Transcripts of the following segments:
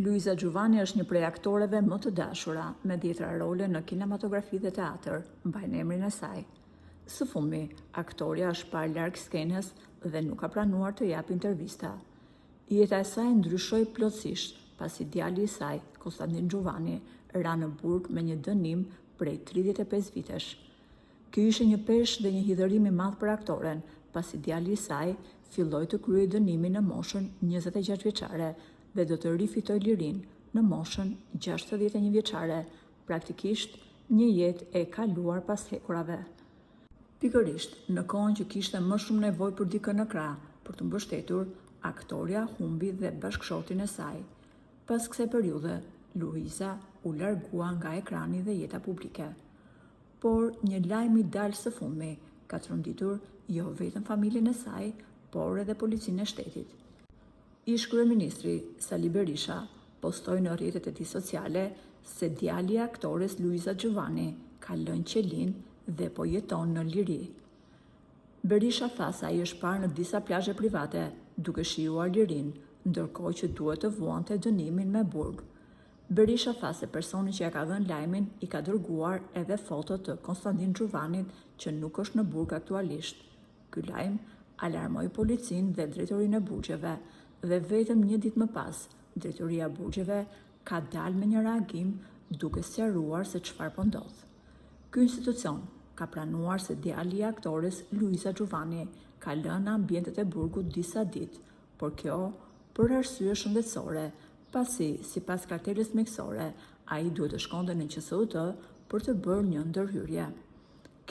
Luiza Gjuvani është një prej aktoreve më të dashura, me dhjetra role në kinematografi dhe teatr, mbajnë emrin e saj. Së fundmi, aktoria është parë larg skenës dhe nuk ka pranuar të japë intervista. Jeta e saj ndryshoi plotësisht pasi djali i saj, Konstantin Gjuvani, ra në burg me një dënim prej 35 vitesh. Ky ishte një peshë dhe një hidhërim i madh për aktoren, pasi djali i saj filloi të kryej dënimin në moshën 26 vjeçare dhe do të rifitoj lirinë në moshën 61 vjeçare, praktikisht një jetë e kaluar pas hekurave. Pikërisht, në kohën që kishte më shumë nevojë për dikë në krah për të mbështetur, aktoria humbi dhe bashkëshortin e saj. Pas kësaj periudhe, Luiza u largua nga ekrani dhe jeta publike. Por një lajm i dal së fundmi ka tronditur jo vetëm familjen e saj, por edhe policinë e shtetit. Ish kryeministri Sali Berisha postoi në rrjetet e tij sociale se djali i aktores Luiza Gjuvani ka lënë qelin dhe po jeton në liri. Berisha tha se ai është parë në disa plazhe private duke shijuar lirinë, ndërkohë që duhet të vuante dënimin me burg. Berisha tha se personi që ja ka dhënë lajmin i ka dërguar edhe foto të Konstantin Gjuvanit që nuk është në burg aktualisht. Ky lajm alarmoi policinë dhe drejtorinë e burgjeve dhe vetëm një ditë më pas, drejtoria e burgjeve ka dalë me një reagim duke sqaruar se çfarë po ndodh. Ky institucion ka pranuar se djali i aktores Luiza Gjuvani ka lënë ambientet e burgut disa ditë, por kjo për arsye shëndetësore, pasi sipas kartelës mjekësore, ai duhet të shkonte në QSUT për të bërë një ndërhyrje.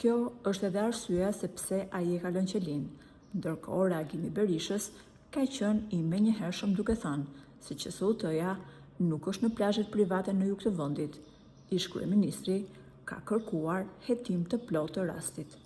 Kjo është edhe arsyeja se pse ai e ka lënë qelin, ndërkohë reagimi i Berishës ka qenë i menjëhershëm duke thënë se QSUT-ja nuk është në plazhet private në jug të vendit. Ish kryeministri ka kërkuar hetim të plotë të rastit.